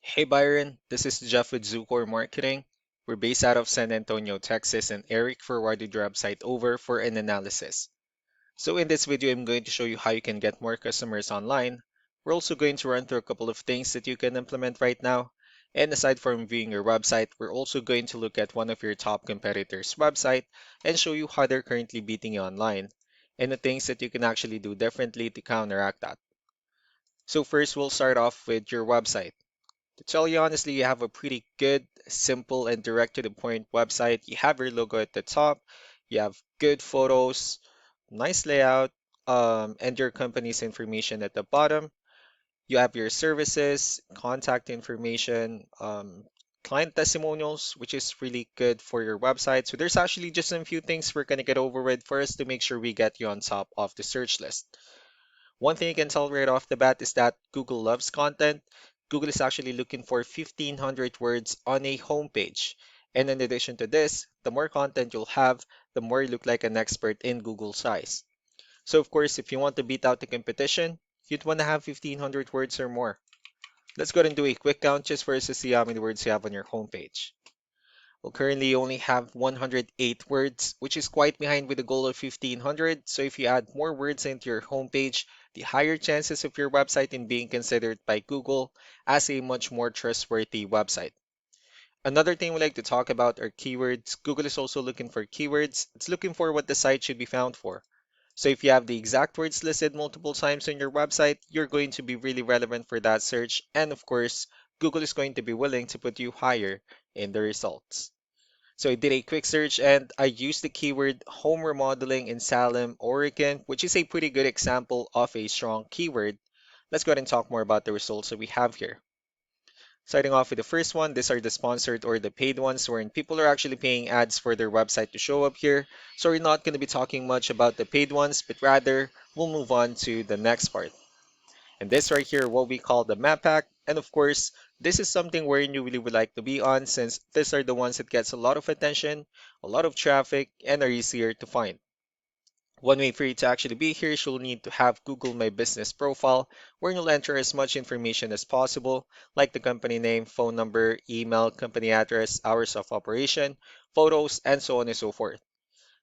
Hey Byron, this is Jeff with Zucor Marketing. We're based out of San Antonio, Texas, and Eric forwarded your website over for an analysis. So in this video, I'm going to show you how you can get more customers online. We're also going to run through a couple of things that you can implement right now. And aside from viewing your website, we're also going to look at one of your top competitors' website and show you how they're currently beating you online and the things that you can actually do differently to counteract that. So first, we'll start off with your website. To tell you honestly, you have a pretty good, simple, and direct to the point website. You have your logo at the top, you have good photos, nice layout, and your company's information at the bottom. You have your services, contact information, client testimonials, which is really good for your website. So there's actually just a few things we're going to get over with first to make sure we get you on top of the search list. One thing you can tell right off the bat is that Google loves content. Google is actually looking for 1,500 words on a homepage. And in addition to this, the more content you'll have, the more you look like an expert in Google's eyes. So of course, if you want to beat out the competition, you'd want to have 1,500 words or more. Let's go ahead and do a quick count just for us to see how many words you have on your homepage. Well, currently you only have 108 words, which is quite behind with the goal of 1,500. So if you add more words into your homepage, the higher chances of your website in being considered by Google as a much more trustworthy website. Another thing we like to talk about are keywords. Google is also looking for keywords. It's looking for what the site should be found for. So if you have the exact words listed multiple times on your website, you're going to be really relevant for that search. And of course, Google is going to be willing to put you higher in the results. So I did a quick search and I used the keyword home remodeling in Salem, Oregon, which is a pretty good example of a strong keyword. Let's go ahead and talk more about the results that we have here. Starting off with the first one, these are the sponsored or the paid ones wherein people are actually paying ads for their website to show up here. So we're not going to be talking much about the paid ones, but rather we'll move on to the next part. And this right here, what we call the map pack. And of course, this is something where you really would like to be on since these are the ones that gets a lot of attention, a lot of traffic, and are easier to find. One way for you to actually be here is you'll need to have Google My Business profile where you'll enter as much information as possible, like the company name, phone number, email, company address, hours of operation, photos, and so on and so forth.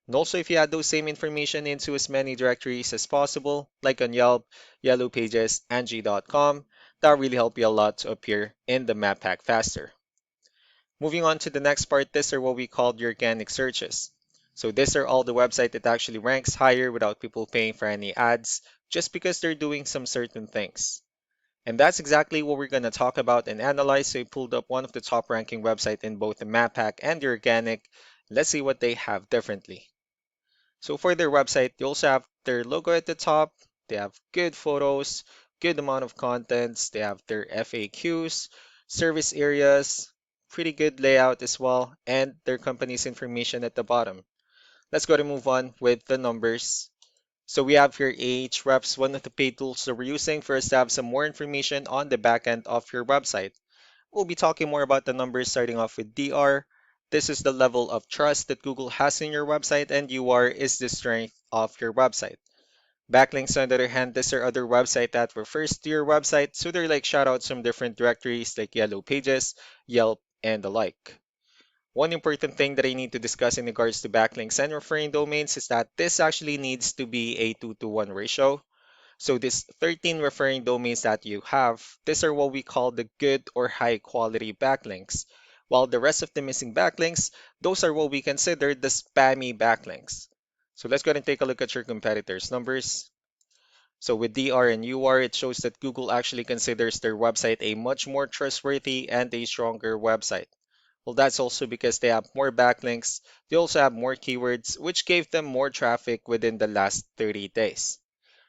And also, if you add those same information into as many directories as possible, like on Yelp, Yellow Pages, Angie.com, that really help you a lot to appear in the map pack faster. Moving on to the next part, these are what we call the organic searches. So these are all the website that actually ranks higher without people paying for any ads, just because they're doing some certain things. And that's exactly what we're going to talk about and analyze. So I pulled up one of the top ranking websites in both the map pack and the organic. Let's see what they have differently. So for their website, they also have their logo at the top. They have good photos, good amount of contents. They have their FAQs, service areas, pretty good layout as well, and their company's information at the bottom. Let's go to move on with the numbers. So we have here Ahrefs, one of the paid tools that we're using for us to have some more information on the back end of your website. We'll be talking more about the numbers starting off with DR. This is the level of trust that Google has in your website, and UR is the strength of your website. Backlinks, on the other hand, these are other websites that refers to your website, so they're like shoutouts from different directories like Yellow Pages, Yelp, and the like. One important thing that I need to discuss in regards to backlinks and referring domains is that this actually needs to be a 2 to 1 ratio. So these 13 referring domains that you have, these are what we call the good or high quality backlinks. While the rest of the missing backlinks, those are what we consider the spammy backlinks. So let's go ahead and take a look at your competitors' numbers. So with DR and UR, it shows that Google actually considers their website a much more trustworthy and a stronger website. Well, that's also because they have more backlinks. They also have more keywords, which gave them more traffic within the last 30 days.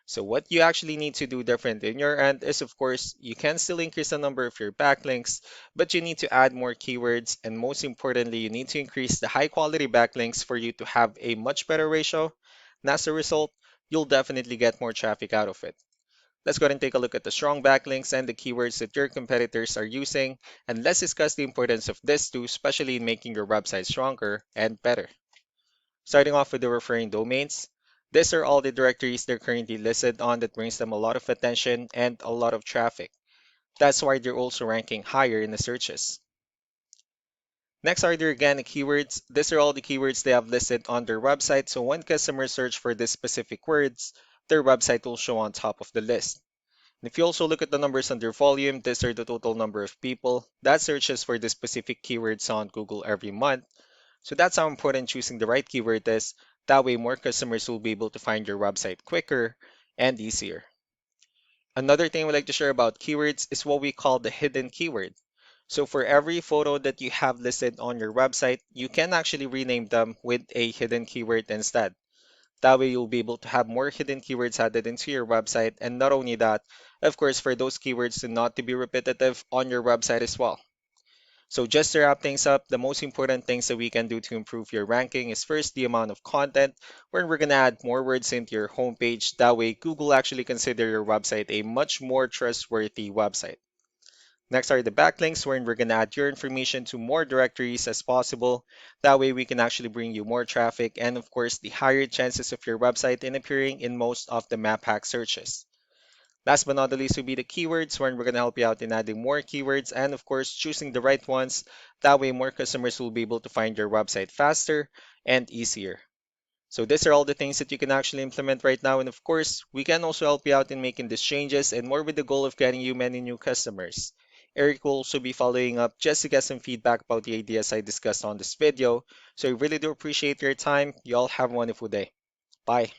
So what you actually need to do different in your end is, of course, you can still increase the number of your backlinks, but you need to add more keywords, and most importantly, you need to increase the high quality backlinks for you to have a much better ratio. And as a result, you'll definitely get more traffic out of it. Let's go ahead and take a look at the strong backlinks and the keywords that your competitors are using, and let's discuss the importance of this too, especially in making your website stronger and better. Starting off with the referring domains, these are all the directories they're currently listed on that brings them a lot of attention and a lot of traffic. That's why they're also ranking higher in the searches. Next are the organic keywords. These are all the keywords they have listed on their website, so when customers search for these specific words, their website will show on top of the list. And if you also look at the numbers under volume, these are the total number of people that searches for the specific keywords on Google every month. So that's how important choosing the right keyword is. That way, more customers will be able to find your website quicker and easier. Another thing we like to share about keywords is what we call the hidden keyword. So for every photo that you have listed on your website, you can actually rename them with a hidden keyword instead. That way you'll be able to have more hidden keywords added into your website. And not only that, of course, for those keywords to not to be repetitive on your website as well. So just to wrap things up, the most important things that we can do to improve your ranking is first the amount of content, where we're going to add more words into your homepage. That way Google actually consider your website a much more trustworthy website. Next are the backlinks, wherein we're going to add your information to more directories as possible. That way we can actually bring you more traffic and of course the higher chances of your website in appearing in most of the map hack searches. Last but not the least will be the keywords, wherein we're going to help you out in adding more keywords and of course choosing the right ones. That way more customers will be able to find your website faster and easier. So these are all the things that you can actually implement right now. And of course, we can also help you out in making these changes and more with the goal of getting you many new customers. Eric will also be following up just to get some feedback about the ideas I discussed on this video. So I really do appreciate your time. You all have a wonderful day. Bye.